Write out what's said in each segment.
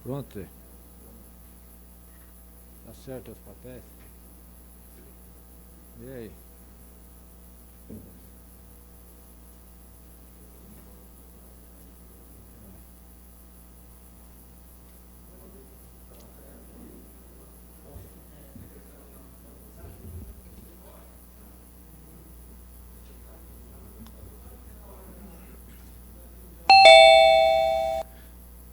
Pronto? Tá certo os papéis? E aí?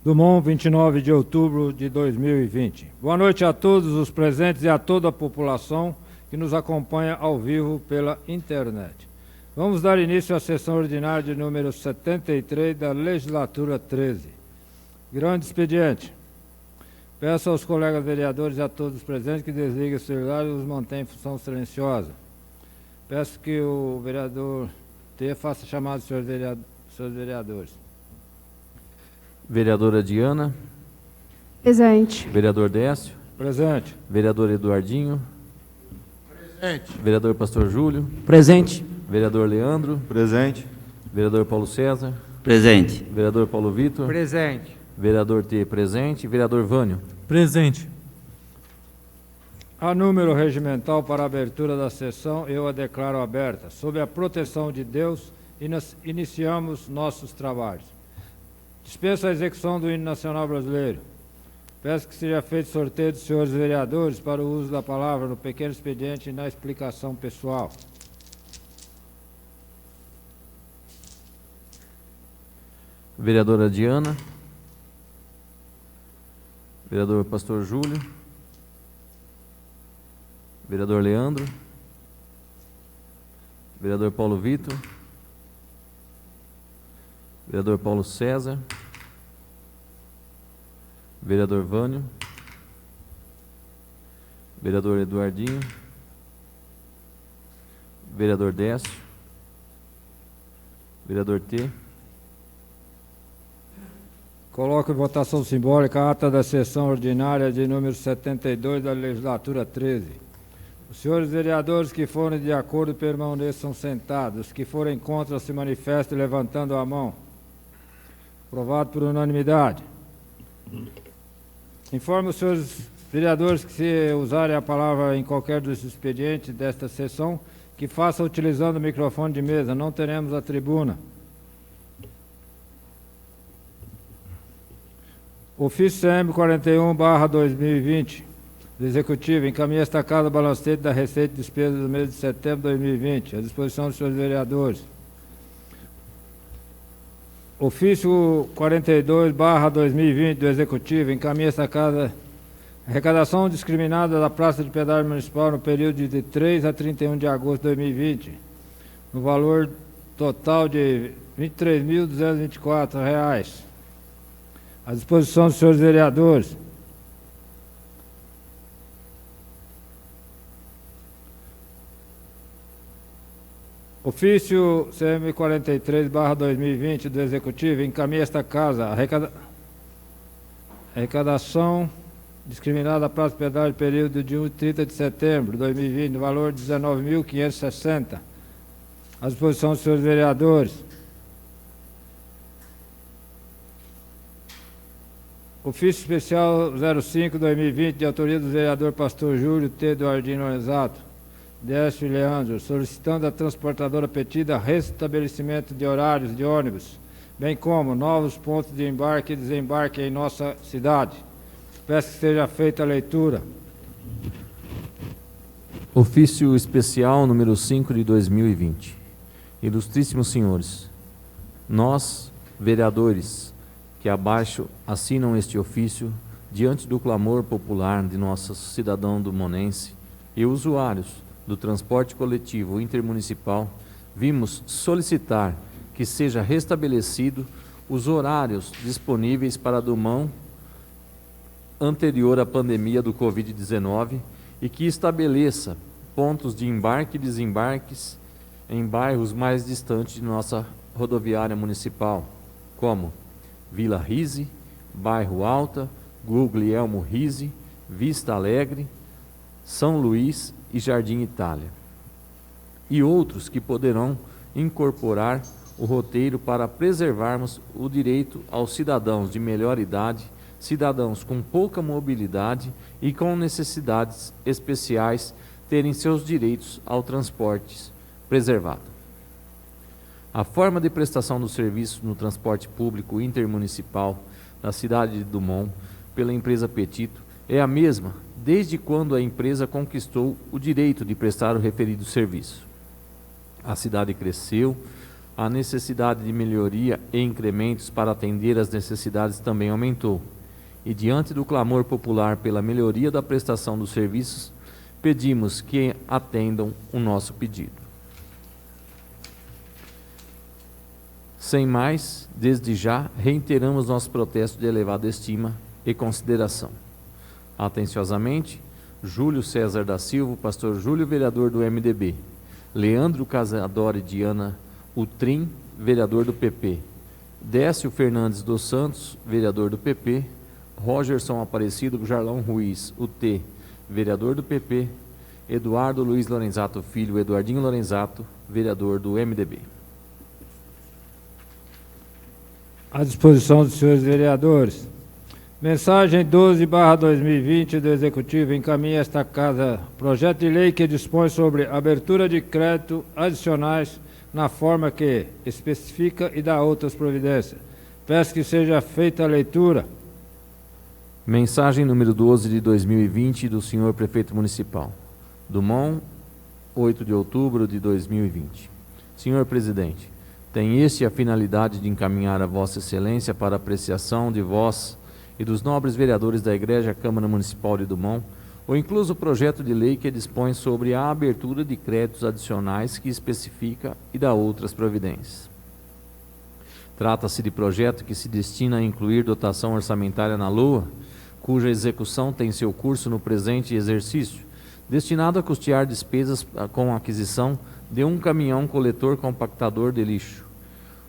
Dumont, 29 de outubro de 2020. Boa noite a todos os presentes e a toda a população que nos acompanha ao vivo pela internet. Vamos dar início à sessão ordinária de número 73 da legislatura 13. Grande expediente. Peço aos colegas vereadores e a todos os presentes que desliguem o celular e os mantenham em função silenciosa. Peço que o vereador T faça chamada dos senhores vereadores. Vereadora Diana. Presente. Vereador Décio. Presente. Vereador Eduardinho. Presente. Vereador Pastor Júlio. Presente. Vereador Leandro. Presente. Vereador Paulo César. Presente. Vereador Paulo Vitor. Presente. Vereador T presente. Vereador Vânio. Presente. A número regimental para a abertura da sessão, eu a declaro aberta. Sob a proteção de Deus, iniciamos nossos trabalhos. Dispenso a execução do hino nacional brasileiro. Peço que seja feito sorteio dos senhores vereadores para o uso da palavra no pequeno expediente e na explicação pessoal. Vereadora Diana. Vereador Pastor Júlio. Vereador Leandro. Vereador Paulo Vitor. Vereador Paulo César. Vereador Vânio. Vereador Eduardinho. Vereador Décio. Vereador T. Coloco em votação simbólica a ata da sessão ordinária de número 72 da legislatura 13. Os senhores vereadores que forem de acordo permaneçam sentados. Os que forem contra se manifestem levantando a mão. Aprovado por unanimidade. Informo os senhores vereadores que, se usarem a palavra em qualquer dos expedientes desta sessão, que façam utilizando o microfone de mesa. Não teremos a tribuna. Ofício CM 41/2020, do Executivo, encaminha esta casa balancete da Receita e Despesa do mês de setembro de 2020, à disposição dos senhores vereadores. Ofício 42/2020, do Executivo, encaminha esta casa arrecadação discriminada da Praça de Pedágio Municipal no período de 3 a 31 de agosto de 2020, no valor total de R$ 23.224. À disposição dos senhores vereadores. Ofício CM 43/2020 do Executivo encaminha esta casa arrecadação discriminada da Praça de Pedágio período de 1 a 30 de setembro de 2020, no valor de R$ 19.560. À disposição dos senhores vereadores. Ofício Especial 05/2020, de autoria do vereador Pastor Júlio T. Eduardinho Lorenzato, Décio e Leandro, solicitando à transportadora petida restabelecimento de horários de ônibus, bem como novos pontos de embarque e desembarque em nossa cidade. Peço que seja feita a leitura. Ofício Especial número 5 de 2020. Ilustríssimos senhores, nós, vereadores, que abaixo assinam este ofício, diante do clamor popular de nosso cidadão dumonense e usuários do transporte coletivo intermunicipal, vimos solicitar que seja restabelecido os horários disponíveis para Dumont anterior à pandemia do Covid-19 e que estabeleça pontos de embarque e desembarques em bairros mais distantes de nossa rodoviária municipal, como Vila Rise, Bairro Alta, Guglielmo Rise, Vista Alegre, São Luís e Jardim Itália. E outros que poderão incorporar o roteiro para preservarmos o direito aos cidadãos de melhor idade cidadãos com pouca mobilidade e com necessidades especiais terem seus direitos ao transporte preservado. A forma de prestação do serviço no transporte público intermunicipal da cidade de Dumont pela empresa Petito é a mesma desde quando a empresa conquistou o direito de prestar o referido serviço. A cidade cresceu, a necessidade de melhoria e incrementos para atender às necessidades também aumentou. E diante do clamor popular pela melhoria da prestação dos serviços, pedimos que atendam o nosso pedido. Sem mais, desde já, reiteramos nosso protesto de elevada estima e consideração. Atenciosamente, Júlio César da Silva, pastor Júlio, vereador do MDB, Leandro Casadori Diana Utrim, vereador do PP, Décio Fernandes dos Santos, vereador do PP, Rogerson Aparecido Jarlão Ruiz, UT, vereador do PP, Eduardo Luiz Lorenzato Filho, Eduardinho Lorenzato, vereador do MDB. À disposição dos senhores vereadores. Mensagem 12/2020 do Executivo encaminha esta Casa projeto de lei que dispõe sobre abertura de crédito adicionais na forma que especifica e dá outras providências. Peço que seja feita a leitura. Mensagem número 12 de 2020 do senhor Prefeito Municipal. Dumont, 8 de outubro de 2020. Senhor Presidente, tem este a finalidade de encaminhar a Vossa Excelência para apreciação de vós e dos nobres vereadores da Igreja Câmara Municipal de Dumont, o incluso projeto de lei que dispõe sobre a abertura de créditos adicionais que especifica e dá outras providências. Trata-se de projeto que se destina a incluir dotação orçamentária na LOA, cuja execução tem seu curso no presente exercício, destinado a custear despesas com a aquisição de um caminhão coletor compactador de lixo.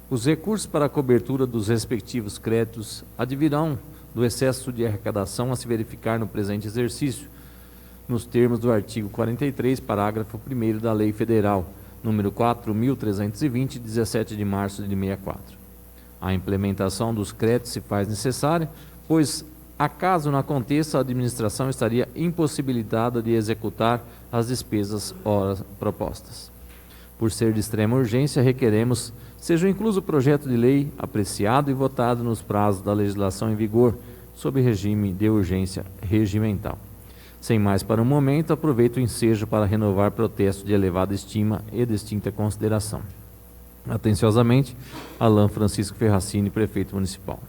Os recursos para a cobertura dos respectivos créditos advirão do excesso de arrecadação a se verificar no presente exercício, nos termos do artigo 43, parágrafo 1º da Lei Federal, número 4.320, 17 de março de 64. A implementação dos créditos se faz necessária, pois, acaso não aconteça, a administração estaria impossibilitada de executar as despesas ora propostas. Por ser de extrema urgência, requeremos seja incluso o projeto de lei apreciado e votado nos prazos da legislação em vigor, sob regime de urgência regimental. Sem mais para o momento, aproveito o ensejo para renovar protesto de elevada estima e distinta consideração. Atenciosamente, Alain Francisco Ferracini, Prefeito Municipal.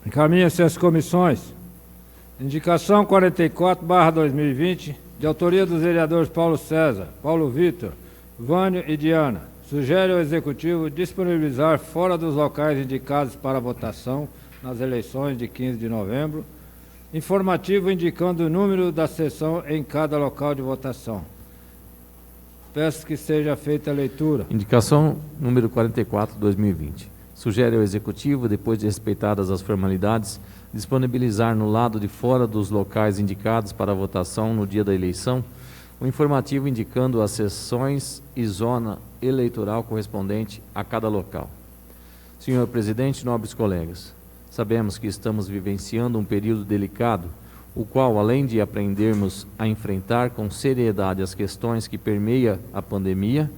Encaminha-se às comissões. Indicação 44/2020, de autoria dos vereadores Paulo César, Paulo Vitor, Vânio e Diana. Sugere ao Executivo disponibilizar fora dos locais indicados para votação nas eleições de 15 de novembro, informativo indicando o número da sessão em cada local de votação. Peço que seja feita a leitura. Indicação número 44/2020. Sugere ao Executivo, depois de respeitadas as formalidades, disponibilizar no lado de fora dos locais indicados para votação no dia da eleição, o informativo indicando as sessões e zona eleitoral correspondente a cada local. Senhor Presidente, nobres colegas, sabemos que estamos vivenciando um período delicado, o qual, além de aprendermos a enfrentar com seriedade as questões que permeiam a pandemia,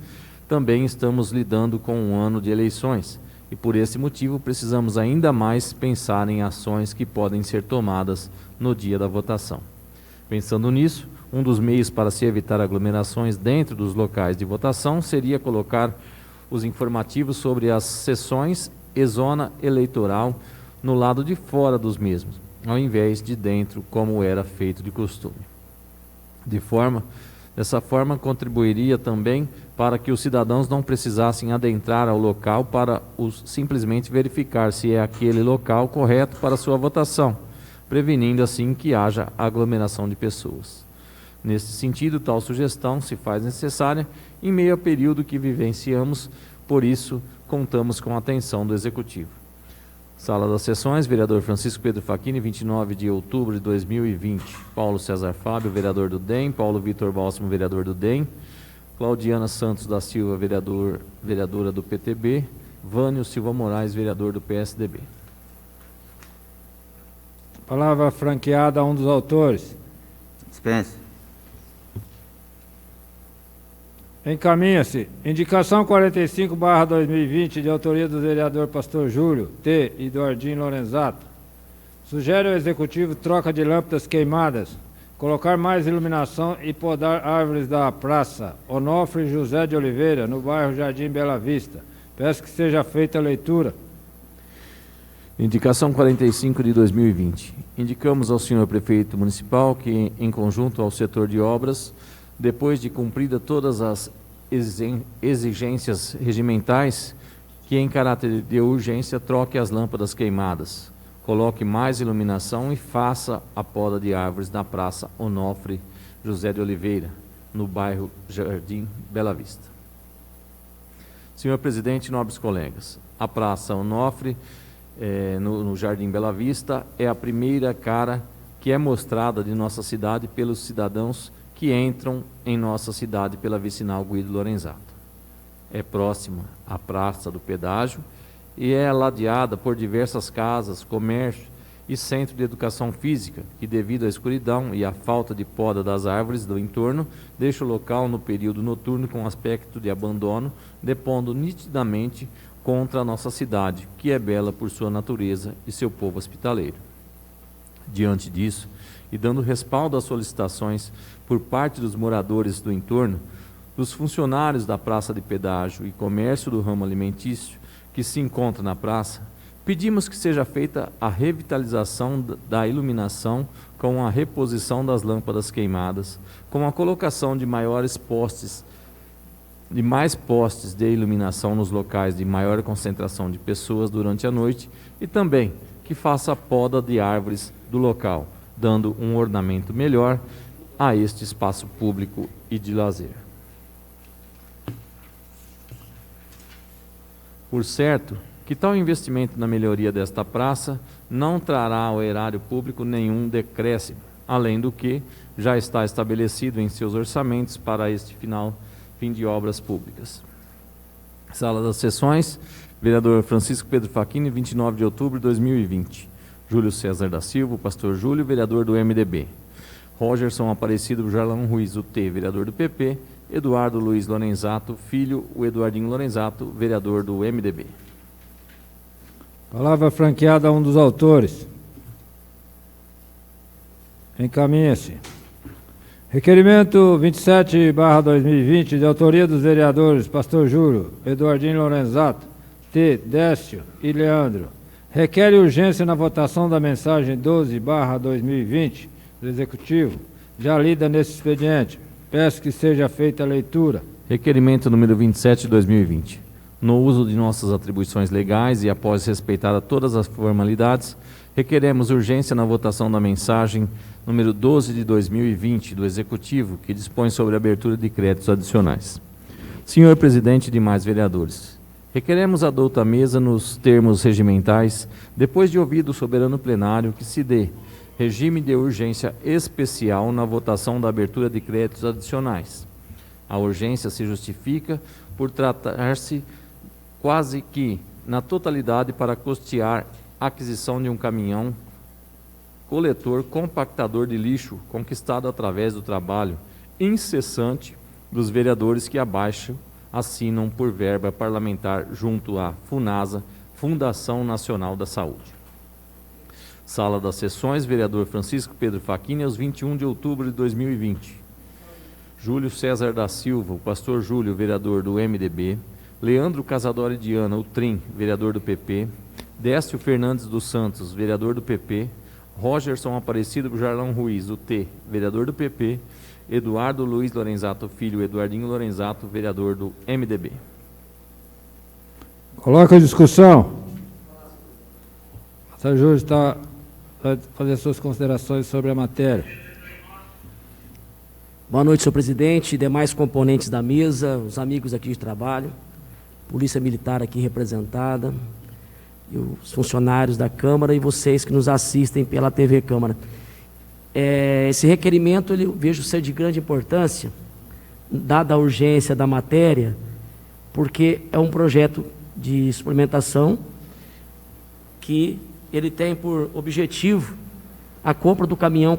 também estamos lidando com um ano de eleições, e por esse motivo precisamos ainda mais pensar em ações que podem ser tomadas no dia da votação. Pensando nisso, um dos meios para se evitar aglomerações dentro dos locais de votação seria colocar os informativos sobre as sessões e zona eleitoral no lado de fora dos mesmos, ao invés de dentro, como era feito de costume. Dessa forma, contribuiria também para que os cidadãos não precisassem adentrar ao local para simplesmente verificar se é aquele local correto para sua votação, prevenindo assim que haja aglomeração de pessoas. Nesse sentido, tal sugestão se faz necessária em meio ao período que vivenciamos, por isso, contamos com a atenção do Executivo. Sala das Sessões, vereador Francisco Pedro Facchini, 29 de outubro de 2020. Paulo César Fábio, vereador do DEM. Paulo Vitor Bálsamo, vereador do DEM. Claudiana Santos da Silva, vereadora do PTB. Vânio Silva Moraes, vereador do PSDB. Palavra franqueada a um dos autores. Dispense. Encaminha-se. Indicação 45/2020, de autoria do vereador Pastor Júlio T. Eduardinho Lorenzato. Sugere ao Executivo troca de lâmpadas queimadas, colocar mais iluminação e podar árvores da praça Onofre José de Oliveira, no bairro Jardim Bela Vista. Peço que seja feita a leitura. Indicação 45 de 2020. Indicamos ao senhor prefeito municipal que, em conjunto ao setor de obras, depois de cumprida todas as exigências regimentais, que em caráter de urgência troque as lâmpadas queimadas, coloque mais iluminação e faça a poda de árvores na praça Onofre José de Oliveira, no bairro Jardim Bela Vista. Senhor presidente, nobres colegas, a praça Onofre no Jardim Bela Vista é a primeira cara que é mostrada de nossa cidade pelos cidadãos que entram em nossa cidade pela vicinal Guido Lorenzato. É próxima à Praça do Pedágio e é ladeada por diversas casas, comércio e centro de educação física, que devido à escuridão e à falta de poda das árvores do entorno, deixa o local no período noturno com aspecto de abandono, depondo nitidamente contra a nossa cidade, que é bela por sua natureza e seu povo hospitaleiro. Diante disso, e dando respaldo às solicitações por parte dos moradores do entorno, dos funcionários da Praça de Pedágio e comércio do ramo alimentício que se encontra na praça, pedimos que seja feita a revitalização da iluminação com a reposição das lâmpadas queimadas, com a colocação de mais postes de iluminação nos locais de maior concentração de pessoas durante a noite e também que faça a poda de árvores do local, dando um ornamento melhor a este espaço público e de lazer. Por certo, que tal investimento na melhoria desta praça não trará ao erário público nenhum decréscimo, além do que já está estabelecido em seus orçamentos para este fim de obras públicas. Sala das Sessões, vereador Francisco Pedro Facchini, 29 de outubro de 2020. Júlio César da Silva, pastor Júlio, vereador do MDB. Rogerson Aparecido Jarlão Ruiz, UT, vereador do PP. Eduardo Luiz Lorenzato, filho, o Eduardinho Lorenzato, vereador do MDB. Palavra franqueada a um dos autores. Encaminha-se. Requerimento 27/2020, de autoria dos vereadores Pastor Júlio, Eduardinho Lorenzato, T. Décio e Leandro. Requer urgência na votação da mensagem 12/2020 do Executivo, já lida nesse expediente. Peço que seja feita a leitura. Requerimento número 27 de 2020. No uso de nossas atribuições legais e após respeitar todas as formalidades, requeremos urgência na votação da mensagem número 12 de 2020 do Executivo, que dispõe sobre a abertura de créditos adicionais. Senhor presidente e demais vereadores, requeremos a douta mesa nos termos regimentais, depois de ouvido o soberano plenário, que se dê regime de urgência especial na votação da abertura de créditos adicionais. A urgência se justifica por tratar-se quase que na totalidade para custear a aquisição de um caminhão coletor compactador de lixo conquistado através do trabalho incessante dos vereadores que abaixo assinam por verba parlamentar junto à FUNASA, Fundação Nacional da Saúde. Sala das Sessões, vereador Francisco Pedro Facchini, aos 21 de outubro de 2020. Júlio César da Silva, o pastor Júlio, vereador do MDB. Leandro Casadori Diana, o TRIM, vereador do PP. Décio Fernandes dos Santos, vereador do PP. Rogerson Aparecido Jarlão Ruiz, o T, vereador do PP. Eduardo Luiz Lorenzato Filho, Eduardinho Lorenzato, vereador do MDB. Coloca a discussão. O Sr. Júlio vai fazer suas considerações sobre a matéria. Boa noite, senhor presidente, demais componentes da mesa, os amigos aqui de trabalho, Polícia Militar aqui representada, e os funcionários da Câmara e vocês que nos assistem pela TV Câmara. Esse requerimento eu vejo ser de grande importância, dada a urgência da matéria, porque é um projeto de suplementação que ele tem por objetivo a compra do caminhão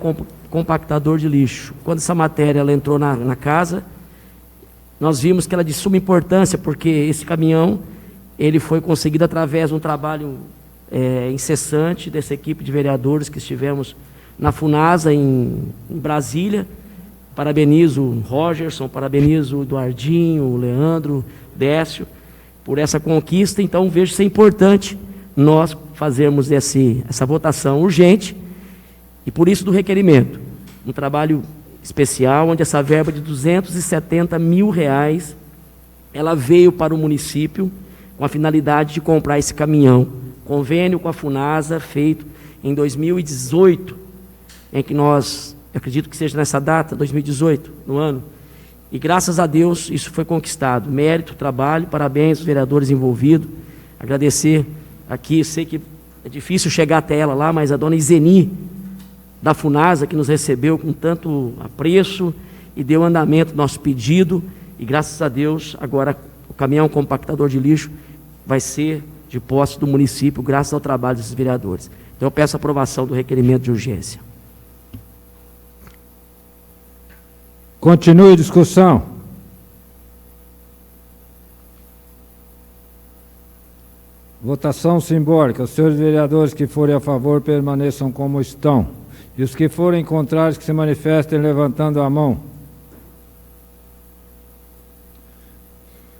compactador de lixo. Quando essa matéria ela entrou na casa, nós vimos que ela é de suma importância, porque esse caminhão ele foi conseguido através de um trabalho incessante dessa equipe de vereadores que estivemos na Funasa, em Brasília. Parabenizo o Rogerson, parabenizo o Eduardinho, o Leandro, Décio, por essa conquista. Então, vejo ser importante nós fazermos essa votação urgente, e por isso do requerimento. Um trabalho especial, onde essa verba de R$270 mil, ela veio para o município com a finalidade de comprar esse caminhão. Convênio com a Funasa, feito em 2018, em que nós, eu acredito que seja nessa data, 2018, no ano, e graças a Deus isso foi conquistado. Mérito, trabalho, parabéns aos vereadores envolvidos. Agradecer aqui, sei que é difícil chegar até ela lá, mas a dona Izeni, da Funasa, que nos recebeu com tanto apreço e deu andamento ao nosso pedido, e graças a Deus, agora o caminhão compactador de lixo vai ser de posse do município, graças ao trabalho desses vereadores. Então eu peço a aprovação do requerimento de urgência. Continue a discussão. Votação simbólica. Os senhores vereadores que forem a favor permaneçam como estão. E os que forem contrários que se manifestem levantando a mão.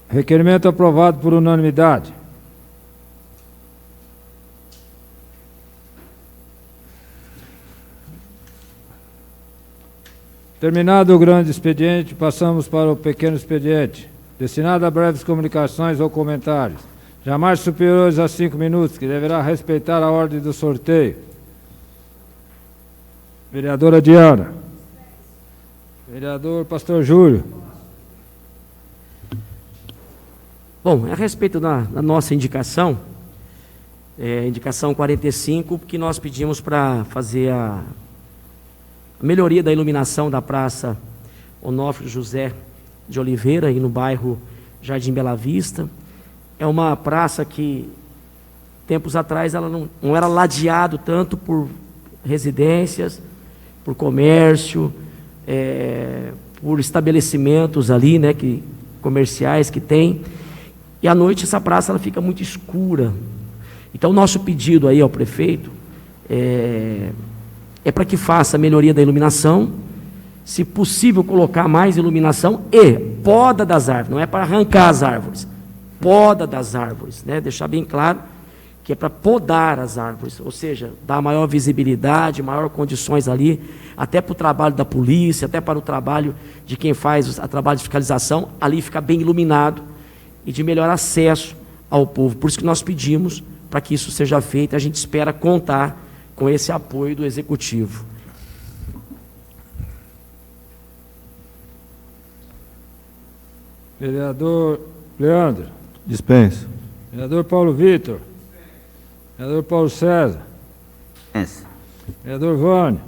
Requerimento aprovado por unanimidade. Terminado o grande expediente, passamos para o pequeno expediente, destinado a breves comunicações ou comentários, jamais superiores a 5 minutos, que deverá respeitar a ordem do sorteio. Vereadora Diana. Vereador Pastor Júlio. Bom, a respeito da nossa indicação, indicação 45, que nós pedimos para fazer a melhoria da iluminação da Praça Onofre José de Oliveira, aí no bairro Jardim Bela Vista. É uma praça que, tempos atrás, ela não era ladeado tanto por residências, por comércio, por estabelecimentos ali, né, comerciais que tem. E à noite essa praça ela fica muito escura. Então, o nosso pedido aí ao prefeito é para que faça a melhoria da iluminação, se possível colocar mais iluminação e poda das árvores, não é para arrancar as árvores, poda das árvores, né? Deixar bem claro que é para podar as árvores, ou seja, dar maior visibilidade, maior condições ali, até para o trabalho da polícia, até para o trabalho de quem faz o trabalho de fiscalização, ali ficar bem iluminado e de melhor acesso ao povo. Por isso que nós pedimos para que isso seja feito, a gente espera contar com esse apoio do Executivo. Vereador Leandro. Dispenso. Vereador Paulo Vitor. Vereador Paulo César. Dispenso. Vereador Vânio.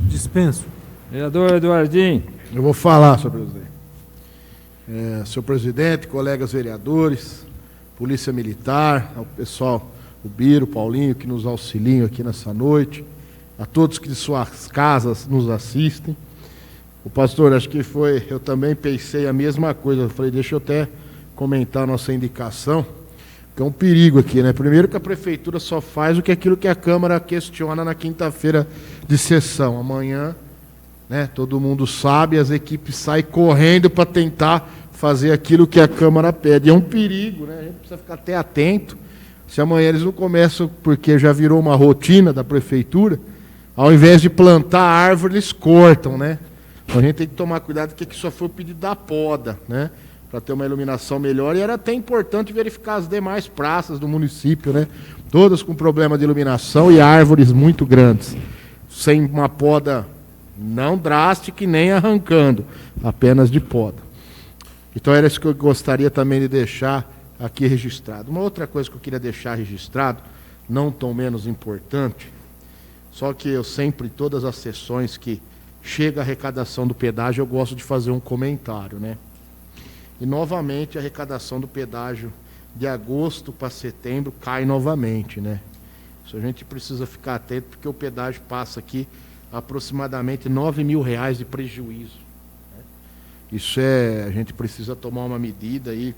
Dispenso. Vereador Eduardinho. Eu vou falar, senhor presidente. Senhor presidente, colegas vereadores, Polícia Militar, ao pessoal, o Biro, o Paulinho, que nos auxiliam aqui nessa noite, a todos que de suas casas nos assistem. O pastor, acho que eu também pensei a mesma coisa, eu falei, deixa eu até comentar a nossa indicação, que é um perigo aqui, né? Primeiro que a prefeitura só faz aquilo que a Câmara questiona na quinta-feira de sessão. Amanhã, né, todo mundo sabe, as equipes saem correndo para tentar fazer aquilo que a Câmara pede. É um perigo, né? A gente precisa ficar até atento. Se amanhã eles não começam, porque já virou uma rotina da prefeitura, ao invés de plantar árvore, eles cortam, né? Então a gente tem que tomar cuidado, que só foi o pedido da poda, né? Para ter uma iluminação melhor. E era até importante verificar as demais praças do município, né? Todas com problema de iluminação e árvores muito grandes. Sem uma poda não drástica e nem arrancando, apenas de poda. Então era isso que eu gostaria também de deixar aqui registrado. Uma outra coisa que eu queria deixar registrado, não tão menos importante, só que eu sempre, todas as sessões que chega a arrecadação do pedágio, eu gosto de fazer um comentário, né? E novamente a arrecadação do pedágio de agosto para setembro cai novamente, né? Isso a gente precisa ficar atento, porque o pedágio passa aqui aproximadamente R$9.000 de prejuízo. Isso a gente precisa tomar uma medida aí,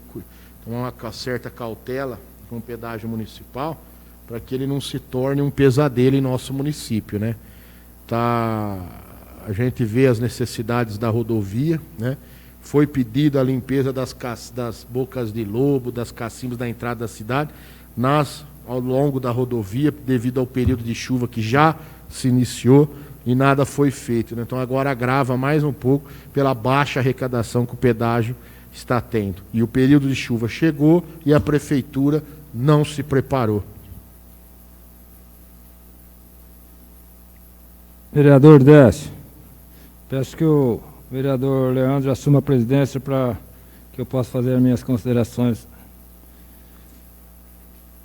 tomar uma certa cautela com o pedágio municipal, para que ele não se torne um pesadelo em nosso município, né? A gente vê as necessidades da rodovia, né? Foi pedida a limpeza das bocas de lobo, das cacimbas da entrada da cidade, ao longo da rodovia, devido ao período de chuva que já se iniciou e nada foi feito, né? Então agora agrava mais um pouco pela baixa arrecadação que o pedágio está tendo. E o período de chuva chegou e a prefeitura não se preparou. Vereador Décio, peço que o vereador Leandro assuma a presidência para que eu possa fazer as minhas considerações.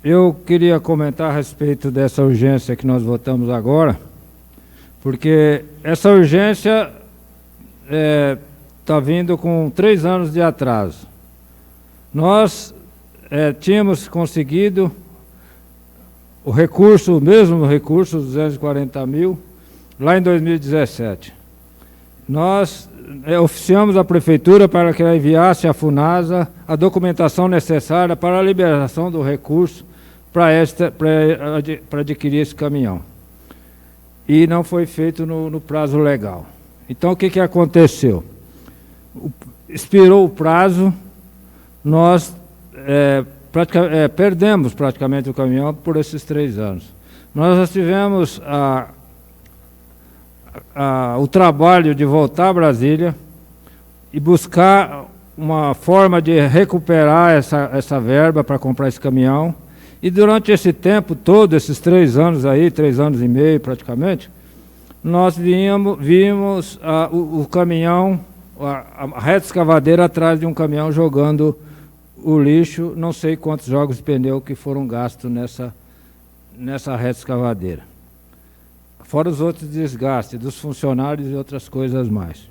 Eu queria comentar a respeito dessa urgência que nós votamos agora, porque essa urgência está vindo com 3 anos de atraso. Nós tínhamos conseguido o recurso, o mesmo recurso, 240 mil, lá em 2017. Nós oficiamos a prefeitura para que ela enviasse à FUNASA a documentação necessária para a liberação do recurso para adquirir esse caminhão. E não foi feito no prazo legal. Então, o que aconteceu? Expirou o prazo, nós perdemos praticamente o caminhão por esses 3 anos. Nós já tivemos o trabalho de voltar a Brasília e buscar uma forma de recuperar essa verba para comprar esse caminhão. E durante esse tempo todo, esses 3 anos aí, 3 anos e meio praticamente, nós vimos o caminhão, a reta escavadeira atrás de um caminhão jogando o lixo, não sei quantos jogos de pneu que foram gastos nessa reta escavadeira. Fora os outros desgastes dos funcionários e outras coisas mais.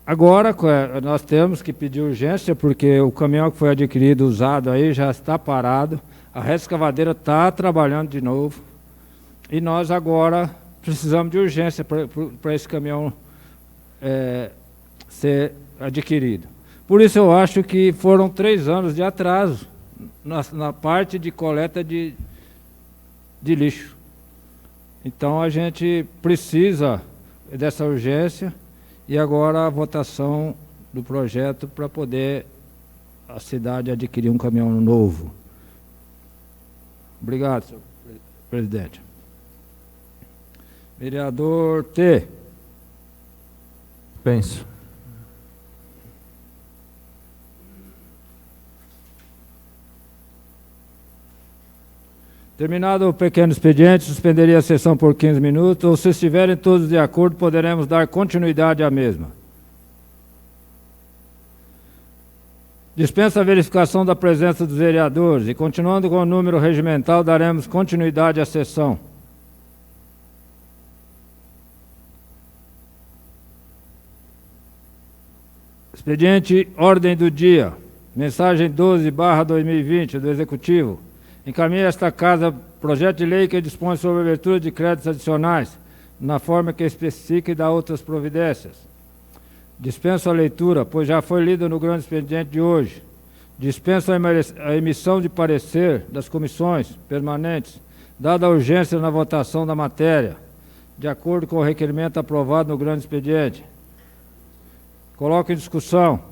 Agora, nós temos que pedir urgência, porque o caminhão que foi adquirido, usado aí, já está parado, a reta escavadeira está trabalhando de novo, e nós agora precisamos de urgência para esse caminhão ser adquirido. Por isso eu acho que foram 3 anos de atraso na parte de coleta de lixo. Então a gente precisa dessa urgência e agora a votação do projeto para poder a cidade adquirir um caminhão novo. Obrigado, senhor presidente. Vereador T. Dispenso. Terminado o pequeno expediente, suspenderia a sessão por 15 minutos, ou se estiverem todos de acordo, poderemos dar continuidade à mesma. Dispensa a verificação da presença dos vereadores e, continuando com o número regimental, daremos continuidade à sessão. Expediente Ordem do Dia, mensagem 12/2020 do Executivo. Encaminha esta Casa projeto de lei que dispõe sobre a abertura de créditos adicionais, na forma que especifica e dá outras providências. Dispenso a leitura, pois já foi lido no grande expediente de hoje. Dispenso a emissão de parecer das comissões permanentes, dada a urgência na votação da matéria, de acordo com o requerimento aprovado no grande expediente. Coloco em discussão.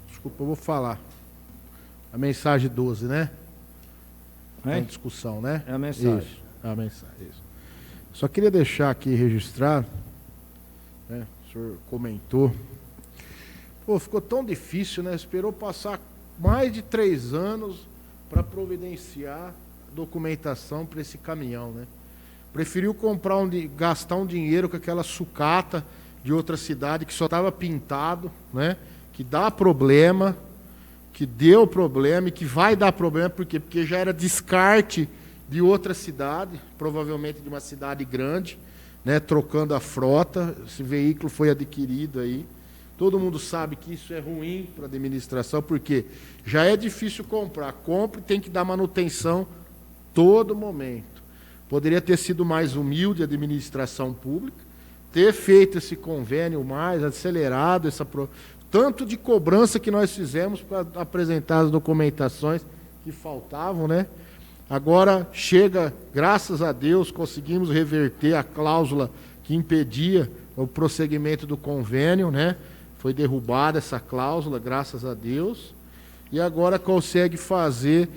Desculpa, eu vou falar. A mensagem 12, né? Tá em discussão, né? É a mensagem. Isso, a mensagem, isso. Só queria deixar aqui registrado, né? O senhor comentou. Pô, ficou tão difícil, né? Esperou passar mais de 3 anos para providenciar documentação para esse caminhão, né? Preferiu gastar um dinheiro com aquela sucata de outra cidade que só estava pintado, né? Que dá problema, que deu problema e que vai dar problema, por quê? Porque já era descarte de outra cidade, provavelmente de uma cidade grande, né, trocando a frota. Esse veículo foi adquirido aí. Todo mundo sabe que isso é ruim para a administração, porque já é difícil comprar. Compra e tem que dar manutenção todo momento. Poderia ter sido mais humilde a administração pública, ter feito esse convênio mais acelerado, tanto de cobrança que nós fizemos para apresentar as documentações que faltavam, né? Agora chega, graças a Deus, conseguimos reverter a cláusula que impedia o prosseguimento do convênio, né? Foi derrubada essa cláusula, graças a Deus, e agora consegue fazer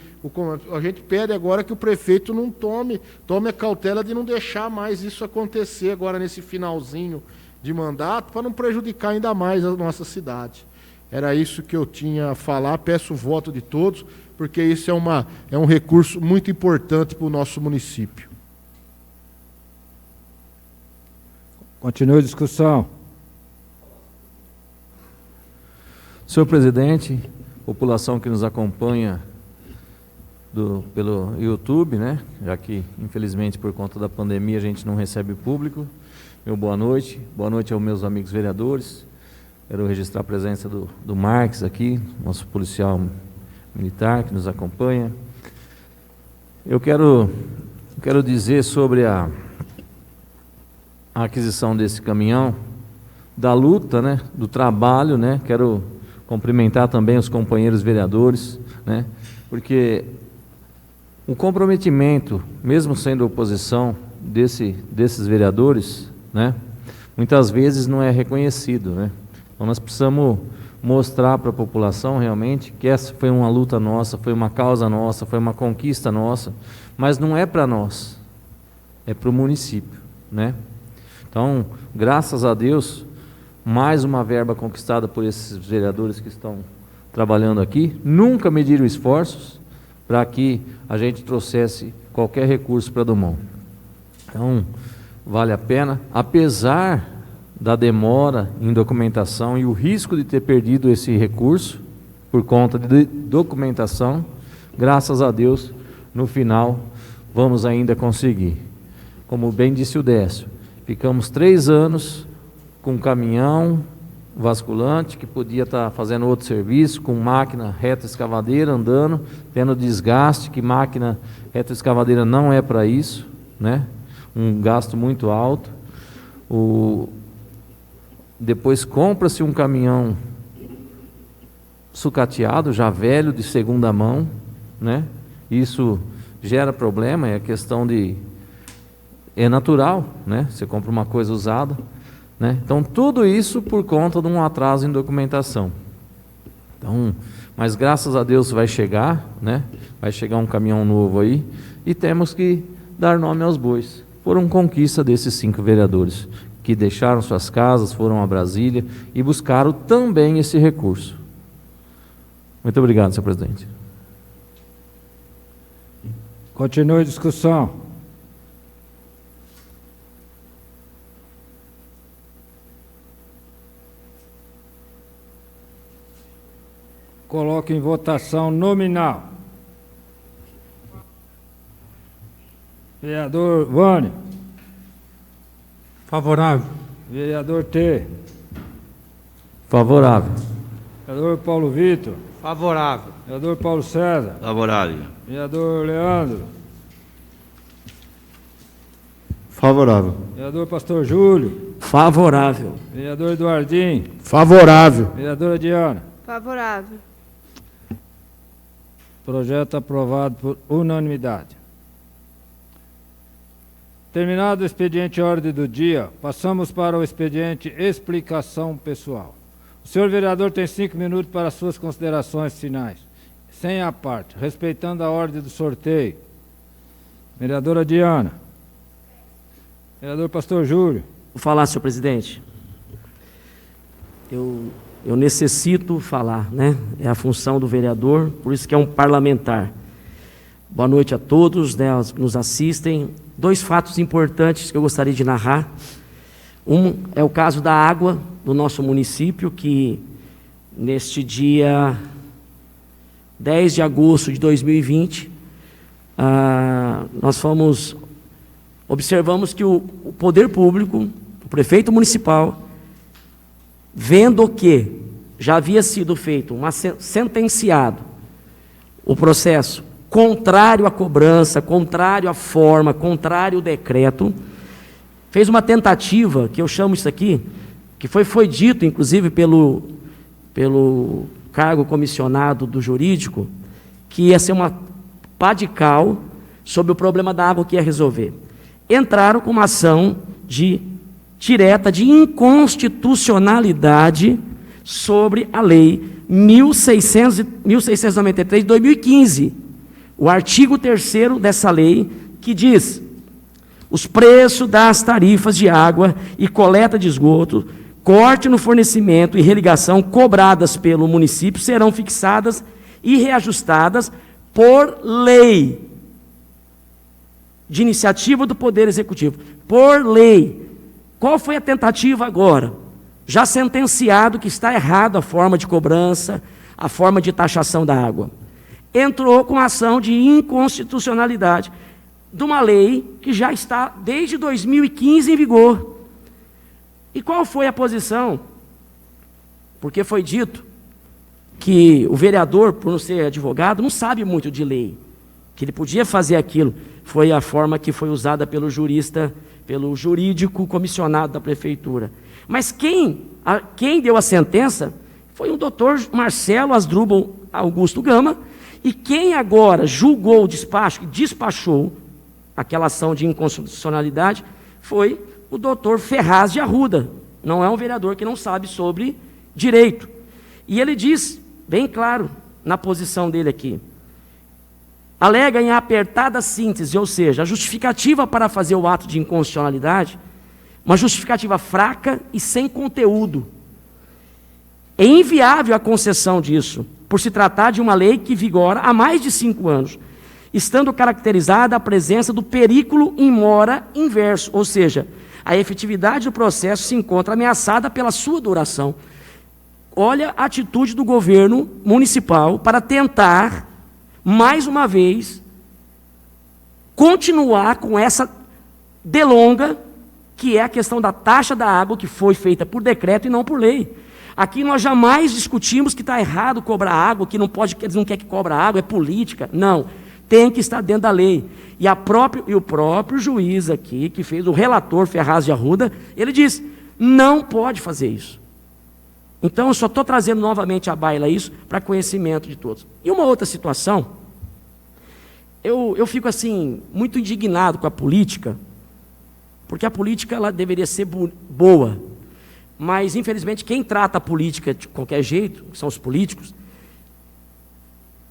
a gente pede agora que o prefeito não tome a cautela de não deixar mais isso acontecer agora nesse finalzinho de mandato, para não prejudicar ainda mais a nossa cidade. Era isso que eu tinha a falar. Peço o voto de todos, porque isso é um recurso muito importante para o nosso município. Continua a discussão. Senhor presidente, população que nos acompanha pelo YouTube, né? Já que, infelizmente, por conta da pandemia, a gente não recebe público. Meu boa noite aos meus amigos vereadores. Quero registrar a presença do Marques aqui, nosso policial militar que nos acompanha. Eu quero dizer sobre a aquisição desse caminhão, da luta, né? Do trabalho, né? Quero cumprimentar também os companheiros vereadores, né? Porque o comprometimento, mesmo sendo oposição desses vereadores, né? Muitas vezes não é reconhecido, né? Então nós precisamos mostrar para a população realmente que essa foi uma luta nossa, foi uma causa nossa, foi uma conquista nossa, mas não é para nós, é para o município, né? Então, graças a Deus, mais uma verba conquistada por esses vereadores que estão trabalhando aqui. Nunca mediram esforços para que a gente trouxesse qualquer recurso para Drummond. Então, vale a pena, apesar da demora em documentação e o risco de ter perdido esse recurso por conta de documentação, graças a Deus, no final, vamos ainda conseguir. Como bem disse o Décio, ficamos 3 anos com um caminhão vasculante que podia estar fazendo outro serviço, com máquina retroescavadeira andando, tendo desgaste, que máquina retroescavadeira não é para isso, né? Um gasto muito alto. Depois compra-se um caminhão sucateado, já velho, de segunda mão, né? Isso gera problema, é questão é natural, né? Você compra uma coisa usada, né? Então, tudo isso por conta de um atraso em documentação. Então, mas graças a Deus vai chegar, né? Vai chegar um caminhão novo aí, e temos que dar nome aos bois. Foram conquista desses 5 vereadores, que deixaram suas casas, foram a Brasília e buscaram também esse recurso. Muito obrigado, senhor presidente. Continue a discussão. Coloque em votação nominal. Vereador Vânio. Favorável. Vereador T. Favorável. Vereador Paulo Vitor. Favorável. Vereador Paulo César. Favorável. Vereador Leandro. Favorável. Vereador Pastor Júlio. Favorável. Vereador Eduardinho. Favorável. Vereadora Diana. Favorável. Projeto aprovado por unanimidade. Terminado o expediente ordem do dia, passamos para o expediente explicação pessoal. O senhor vereador tem 5 minutos para suas considerações finais, sem a parte, respeitando a ordem do sorteio. Vereadora Diana. Vereador Pastor Júlio. Vou falar, senhor presidente. Eu necessito falar, né? É a função do vereador, por isso que é um parlamentar. Boa noite a todos, né, os que nos assistem. 2 fatos importantes que eu gostaria de narrar. Um é o caso da água do nosso município, que neste dia 10 de agosto de 2020, nós fomos observamos que o poder público, o prefeito municipal, vendo que já havia sido feito, sentenciado o processo contrário à cobrança, contrário à forma, contrário ao decreto, fez uma tentativa, que eu chamo isso aqui, que foi dito, inclusive, pelo cargo comissionado do jurídico, que ia ser uma pá de cal sobre o problema da água que ia resolver. Entraram com uma ação direta de inconstitucionalidade sobre a lei 1693 de 2015. O artigo 3º dessa lei, que diz: os preços das tarifas de água e coleta de esgoto, corte no fornecimento e irrigação cobradas pelo município serão fixadas e reajustadas por lei, de iniciativa do Poder Executivo, por lei. Qual foi a tentativa agora? Já sentenciado que está errado a forma de cobrança, a forma de taxação da água. Entrou com ação de inconstitucionalidade de uma lei que já está desde 2015 em vigor. E qual foi a posição? Porque foi dito que o vereador, por não ser advogado, não sabe muito de lei, que ele podia fazer aquilo. Foi a forma que foi usada pelo jurista, pelo jurídico comissionado da prefeitura. Mas quem deu a sentença foi o doutor Marcelo Asdrubal Augusto Gama, e quem agora julgou o despacho, despachou aquela ação de inconstitucionalidade, foi o doutor Ferraz de Arruda. Não é um vereador que não sabe sobre direito. E ele diz, bem claro, na posição dele aqui, alega em apertada síntese, ou seja, a justificativa para fazer o ato de inconstitucionalidade, uma justificativa fraca e sem conteúdo. É inviável a concessão disso, por se tratar de uma lei que vigora há mais de 5 anos, estando caracterizada a presença do perículo in mora inverso, ou seja, a efetividade do processo se encontra ameaçada pela sua duração. Olha a atitude do governo municipal para tentar, mais uma vez, continuar com essa delonga, que é a questão da taxa da água, que foi feita por decreto e não por lei. Aqui nós jamais discutimos que está errado cobrar água, que não pode, eles não querem que cobra água, é política. Não, tem que estar dentro da lei. E o próprio juiz aqui, que fez o relator Ferraz de Arruda, ele diz, não pode fazer isso. Então eu só estou trazendo novamente à baila isso para conhecimento de todos. E uma outra situação, eu fico assim, muito indignado com a política, porque a política ela deveria ser boa, mas infelizmente quem trata a política de qualquer jeito, que são os políticos,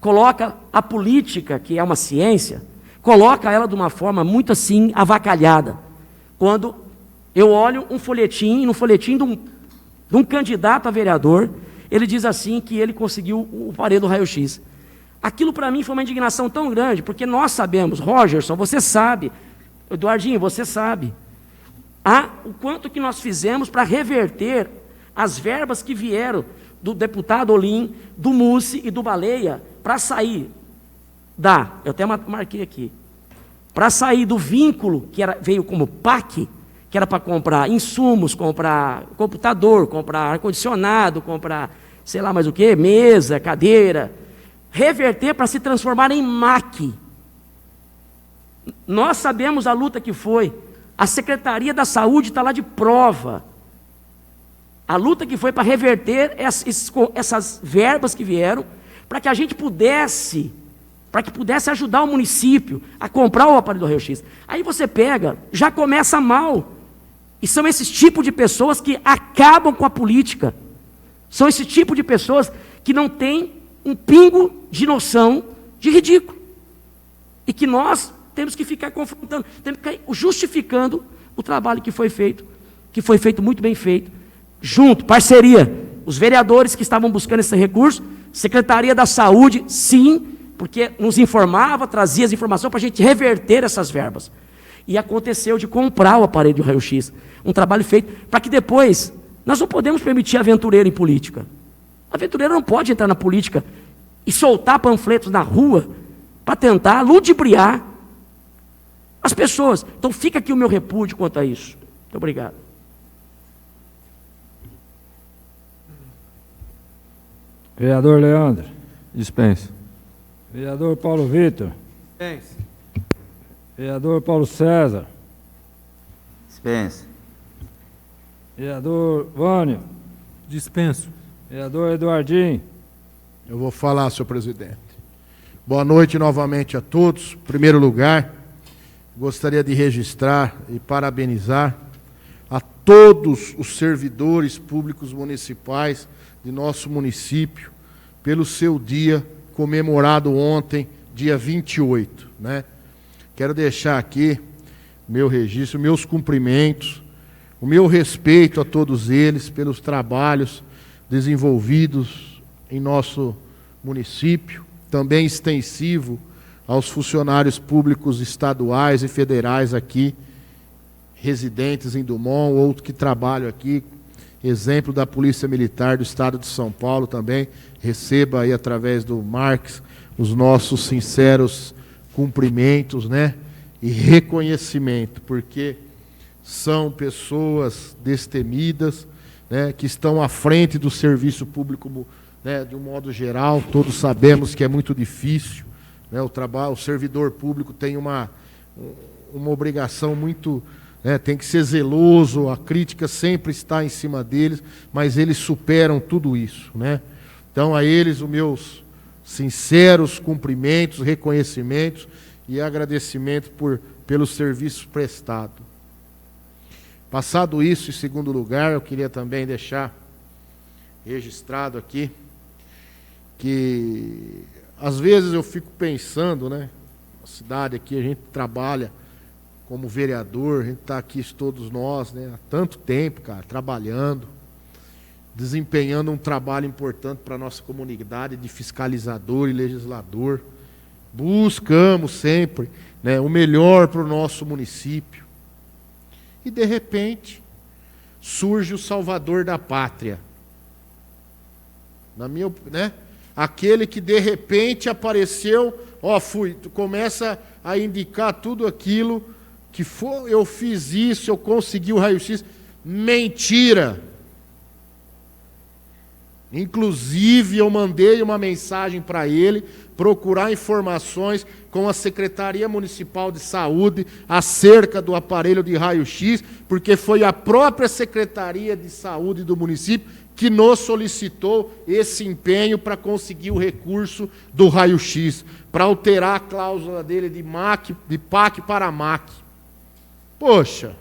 coloca a política, que é uma ciência, coloca ela de uma forma muito assim avacalhada. Quando eu olho um folhetim, no folhetim de um candidato a vereador, ele diz assim que ele conseguiu o aparelho do raio-x. Aquilo para mim foi uma indignação tão grande, porque nós sabemos, Rogerson, você sabe, Eduardinho, você sabe, o quanto que nós fizemos para reverter as verbas que vieram do deputado Olim, do Mussi e do Baleia, para sair eu até marquei aqui, para sair do vínculo que veio como PAC, que era para comprar insumos, comprar computador, comprar ar-condicionado, comprar sei lá mais o que, mesa, cadeira, reverter para se transformar em MAC. Nós sabemos a luta que foi, a Secretaria da Saúde está lá de prova, a luta que foi para reverter essas verbas que vieram, para que a gente pudesse ajudar o município a comprar o aparelho do raio-x. Aí você pega, já começa mal, e são esses tipos de pessoas que acabam com a política, são esse tipo de pessoas que não têm um pingo de noção de ridículo, e que nós temos que ficar confrontando, temos que ficar justificando o trabalho que foi feito muito bem feito, junto, parceria, os vereadores que estavam buscando esse recurso, Secretaria da Saúde, sim, porque nos informava, trazia as informações para a gente reverter essas verbas. E aconteceu de comprar o aparelho de raio-x, um trabalho feito para que depois, nós não podemos permitir aventureiro em política. Aventureiro não pode entrar na política e soltar panfletos na rua para tentar ludibriar as pessoas. Então fica aqui o meu repúdio quanto a isso. Muito obrigado. Vereador Leandro. Dispenso. Vereador Paulo Vitor. Dispensa. Vereador Paulo César. Dispensa. Vereador Vânio. Dispenso. Vereador Eduardinho. Eu vou falar, senhor presidente. Boa noite novamente a todos. Em primeiro lugar, gostaria de registrar e parabenizar a todos os servidores públicos municipais de nosso município pelo seu dia comemorado ontem, dia 28, né? Quero deixar aqui meu registro, meus cumprimentos, o meu respeito a todos eles pelos trabalhos desenvolvidos em nosso município, também extensivo aos funcionários públicos estaduais e federais aqui, residentes em Dumont, outros que trabalham aqui, exemplo da Polícia Militar do Estado de São Paulo também, receba aí através do Marques os nossos sinceros cumprimentos, né, e reconhecimento, porque são pessoas destemidas, né, que estão à frente do serviço público, né, de um modo geral. Todos sabemos que é muito difícil, né, o servidor público tem uma obrigação muito, né, tem que ser zeloso, a crítica sempre está em cima deles, mas eles superam tudo isso, né? Então a eles os meus sinceros cumprimentos, reconhecimentos e agradecimento pelo serviço prestado. Passado isso, em segundo lugar, eu queria também deixar registrado aqui que às vezes eu fico pensando, né, na cidade aqui a gente trabalha como vereador, a gente está aqui todos nós, né, há tanto tempo, cara, trabalhando, desempenhando um trabalho importante para a nossa comunidade de fiscalizador e legislador. Buscamos sempre, né, o melhor para o nosso município. E, de repente, surge o salvador da pátria. Na minha, né, aquele que, de repente, apareceu, começa a indicar tudo aquilo que foi, eu fiz isso, eu consegui o raio-x. Mentira! Inclusive, eu mandei uma mensagem para ele procurar informações com a Secretaria Municipal de Saúde acerca do aparelho de raio-x, porque foi a própria Secretaria de Saúde do município que nos solicitou esse empenho para conseguir o recurso do raio-x, para alterar a cláusula dele de PAC para MAC. Poxa,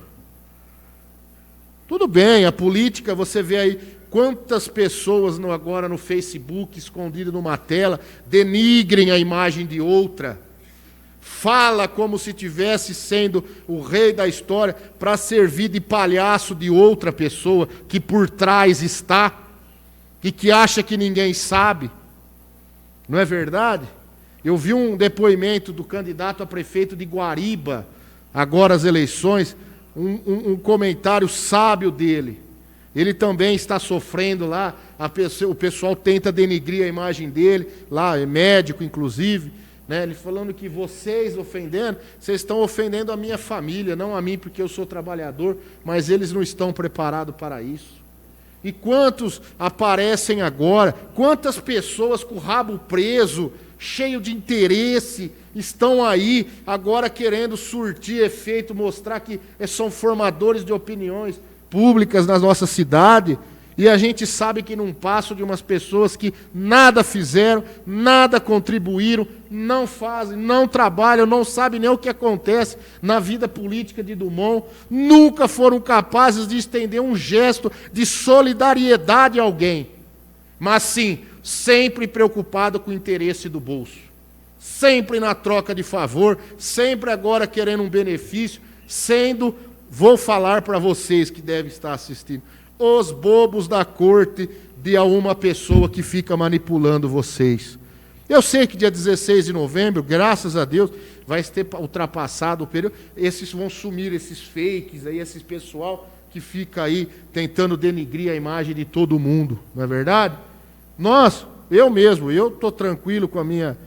tudo bem, a política, você vê aí quantas pessoas agora no Facebook, escondido numa tela, denigrem a imagem de outra, fala como se estivesse sendo o rei da história para servir de palhaço de outra pessoa que por trás está e que acha que ninguém sabe. Não é verdade? Eu vi um depoimento do candidato a prefeito de Guariba, agora as eleições, um comentário sábio dele. Ele também está sofrendo lá, o pessoal tenta denigrir a imagem dele, lá é médico inclusive, né? Ele falando que vocês estão ofendendo a minha família, não a mim porque eu sou trabalhador, mas eles não estão preparados para isso. E quantos aparecem agora, quantas pessoas com o rabo preso, cheio de interesse, estão aí agora querendo surtir efeito, mostrar que são formadores de opiniões públicas na nossa cidade, e a gente sabe que não passam de umas pessoas que nada fizeram, nada contribuíram, não fazem, não trabalham, não sabem nem o que acontece na vida política de Dumont, nunca foram capazes de estender um gesto de solidariedade a alguém, mas sim, sempre preocupado com o interesse do bolso, sempre na troca de favor, sempre agora querendo um benefício, vou falar para vocês que devem estar assistindo, os bobos da corte de uma pessoa que fica manipulando vocês. Eu sei que dia 16 de novembro, graças a Deus, vai ter ultrapassado o período, esses vão sumir, esses fakes aí, esse pessoal que fica aí tentando denigrir a imagem de todo mundo, não é verdade? Eu estou tranquilo com a minha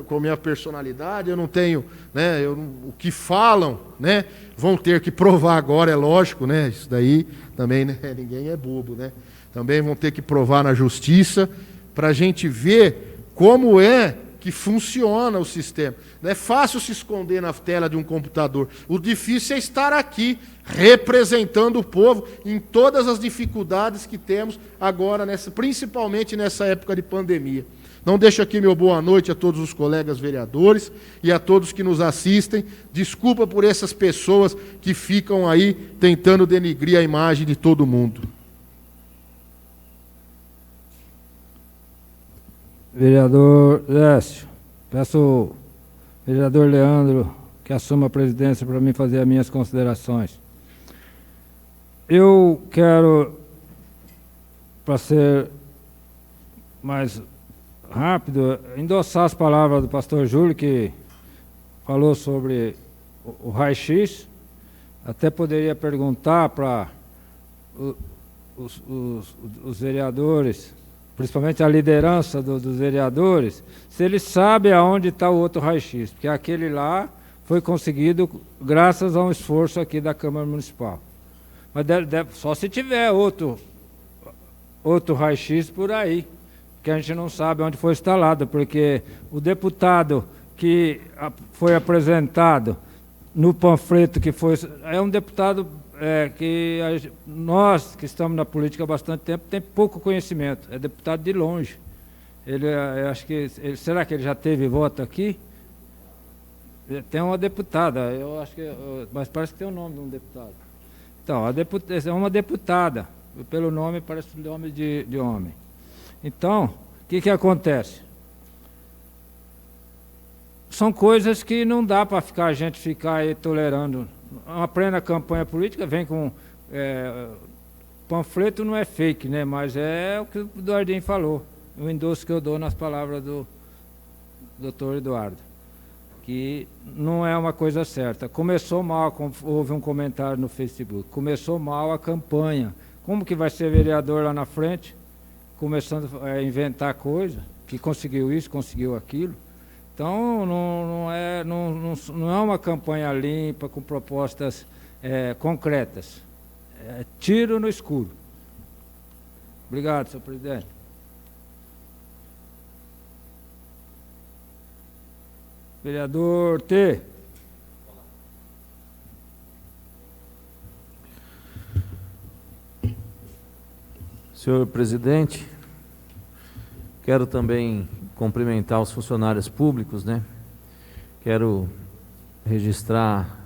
com a minha personalidade, eu não tenho, né, o que falam, né, vão ter que provar agora, é lógico, né, isso daí também, né, ninguém é bobo, né, também vão ter que provar na justiça, para a gente ver como é que funciona o sistema. Não é fácil se esconder na tela de um computador. O difícil é estar aqui, representando o povo em todas as dificuldades que temos agora, principalmente nessa época de pandemia. Então deixo aqui meu boa noite a todos os colegas vereadores e a todos que nos assistem. Desculpa por essas pessoas que ficam aí tentando denigrir a imagem de todo mundo. Vereador Lécio, peço ao vereador Leandro que assuma a presidência para mim fazer as minhas considerações. Eu quero, para ser mais rápido, endossar as palavras do pastor Júlio, que falou sobre o raio-x. Até poderia perguntar para os vereadores, principalmente a liderança dos vereadores, se eles sabem aonde está o outro raio-x, porque aquele lá foi conseguido graças a um esforço aqui da Câmara Municipal. Mas só se tiver outro raio-x por aí, que a gente não sabe onde foi instalado, porque o deputado que foi apresentado no panfleto que foi... É um deputado que nós, que estamos na política há bastante tempo, tem pouco conhecimento. É deputado de longe. Acho que... será que ele já teve voto aqui? Tem uma deputada, eu acho que... Mas parece que tem o nome de um deputado. Então, é uma deputada. Pelo nome, parece nome de homem. Então, o que acontece? São coisas que não dá para a gente ficar aí tolerando. Uma plena campanha política vem com... panfleto não é fake, né? Mas é o que o Eduardinho falou. O endosso que eu dou nas palavras do doutor Eduardo. Que não é uma coisa certa. Começou mal, houve um comentário no Facebook, começou mal a campanha. Como que vai ser vereador lá na frente? Começando a inventar coisa, que conseguiu isso, conseguiu aquilo. Então, não é uma campanha limpa, com propostas concretas. É tiro no escuro. Obrigado, senhor presidente. Vereador T. Senhor presidente, quero também cumprimentar os funcionários públicos, né? Quero registrar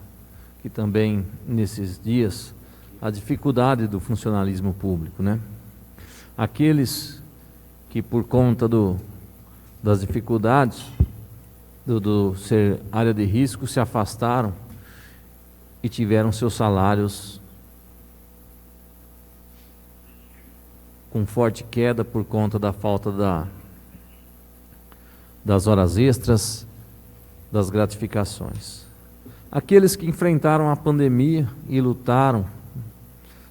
que também, nesses dias, a dificuldade do funcionalismo público, né? Aqueles que, por conta das dificuldades do ser área de risco, se afastaram e tiveram seus salários com forte queda por conta da falta das horas extras, das gratificações. Aqueles que enfrentaram a pandemia e lutaram,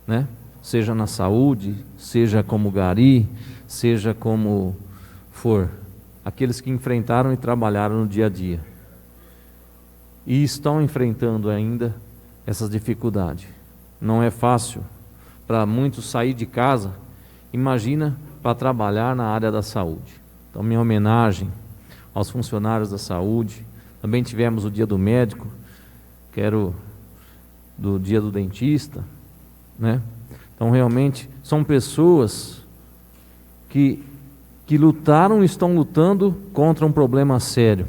né? Seja na saúde, seja como gari, seja como for, aqueles que enfrentaram e trabalharam no dia a dia e estão enfrentando ainda essas dificuldades. Não é fácil para muitos sair de casa, imagina para trabalhar na área da saúde. Então, minha homenagem aos funcionários da saúde. Também tivemos o dia do médico, do dia do dentista, né? Então, realmente, são pessoas que lutaram e estão lutando contra um problema sério,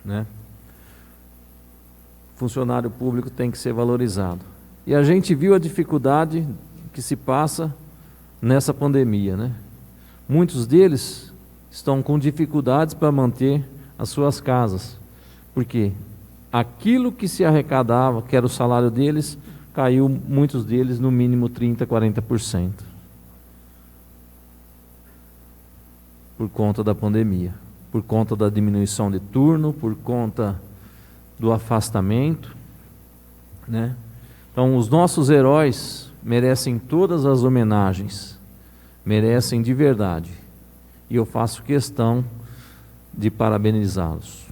né? Funcionário público tem que ser valorizado. E a gente viu a dificuldade que se passa nessa pandemia, né? Muitos deles estão com dificuldades para manter as suas casas, porque aquilo que se arrecadava, que era o salário deles, caiu, muitos deles, no mínimo 30%, 40%. Por conta da pandemia, por conta da diminuição de turno, por conta do afastamento, né? Então, os nossos heróis merecem todas as homenagens, merecem de verdade. E eu faço questão de parabenizá-los.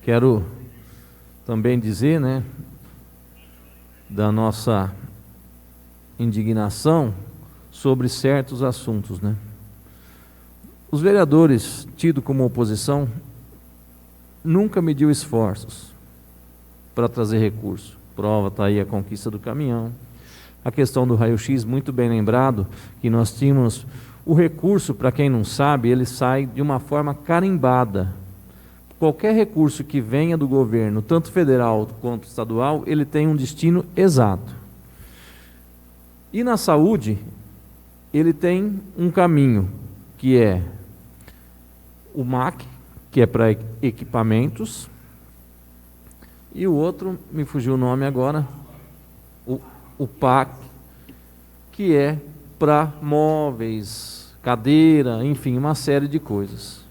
Quero também dizer, né, da nossa indignação sobre certos assuntos, né? Os vereadores tidos como oposição nunca mediu esforços para trazer recurso. Prova está aí a conquista do caminhão. A questão do raio-x, muito bem lembrado, que nós tínhamos o recurso, para quem não sabe, ele sai de uma forma carimbada. Qualquer recurso que venha do governo, tanto federal quanto estadual, ele tem um destino exato. E na saúde, ele tem um caminho, que é o MAC, que é para equipamentos, e o outro, me fugiu o nome agora, o PAC, que é para móveis, cadeira, enfim, uma série de coisas.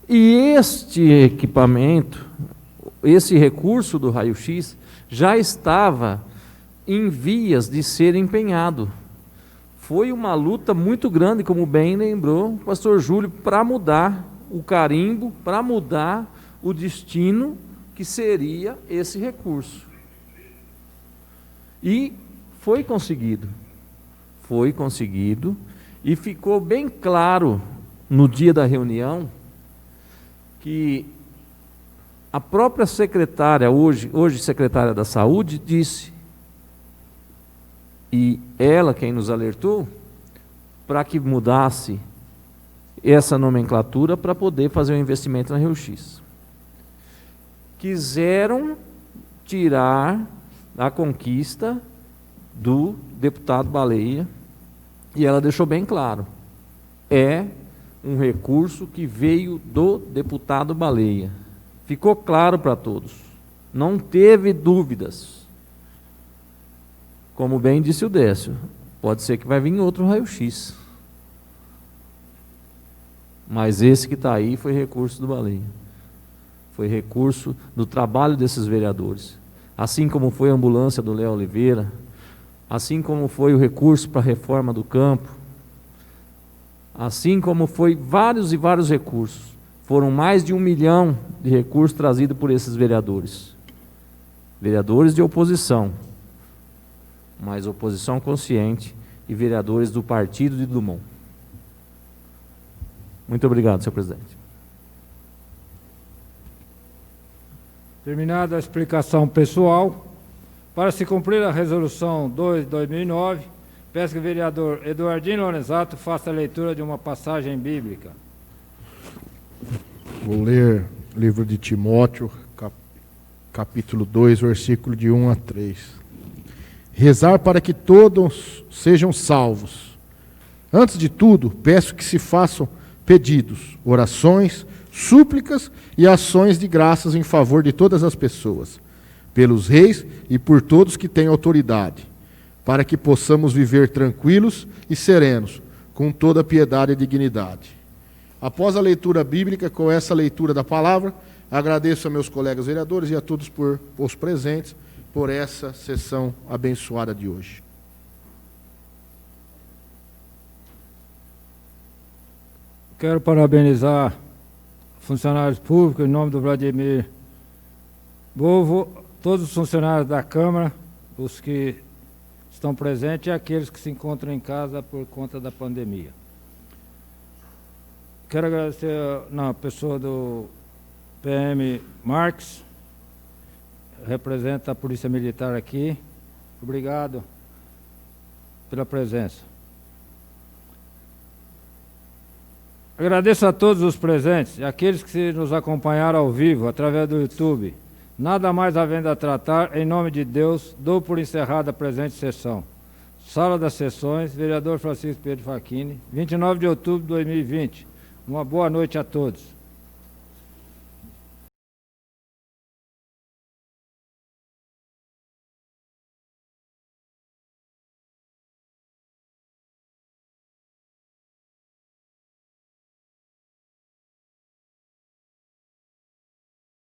E este equipamento, esse recurso do raio-x, já estava em vias de ser empenhado. Foi uma luta muito grande, como bem lembrou o pastor Júlio, para mudar o carimbo, para mudar o destino que seria esse recurso. E foi conseguido, e ficou bem claro no dia da reunião que a própria secretária, hoje secretária da Saúde, disse, e ela quem nos alertou, para que mudasse essa nomenclatura para poder fazer um investimento na Rio-X. Quiseram tirar a conquista do deputado Baleia, e ela deixou bem claro, é um recurso que veio do deputado Baleia. Ficou claro para todos, não teve dúvidas. Como bem disse o Décio, pode ser que vai vir outro raio-x. Mas esse que está aí foi recurso do Baleia. Foi recurso do trabalho desses vereadores. Assim como foi a ambulância do Léo Oliveira, assim como foi o recurso para a reforma do campo, assim como foi vários e vários recursos. Foram mais de 1 milhão de recursos trazidos por esses vereadores. Vereadores de oposição, mas oposição consciente, e vereadores do partido de Drummond. Muito obrigado, senhor presidente. Terminada a explicação pessoal, para se cumprir a resolução 2 de 2009, peço que o vereador Eduardino Lorenzato faça a leitura de uma passagem bíblica. Vou ler o livro de Timóteo, capítulo 2, versículo de 1 a 3. Rezar para que todos sejam salvos. Antes de tudo, peço que se façam pedidos, orações, súplicas e ações de graças em favor de todas as pessoas, pelos reis e por todos que têm autoridade, para que possamos viver tranquilos e serenos, com toda piedade e dignidade. Após a leitura bíblica, com essa leitura da palavra, agradeço a meus colegas vereadores e a todos os presentes por essa sessão abençoada de hoje. Quero parabenizar funcionários públicos, em nome do Vladimir Bovo, todos os funcionários da Câmara, os que estão presentes e aqueles que se encontram em casa por conta da pandemia. Quero agradecer na pessoa do PM Marques, representa a Polícia Militar aqui. Obrigado pela presença. Agradeço a todos os presentes e aqueles que nos acompanharam ao vivo, através do YouTube. Nada mais havendo a tratar, em nome de Deus, dou por encerrada a presente sessão. Sala das Sessões, vereador Francisco Pedro Facchini, 29 de outubro de 2020. Uma boa noite a todos.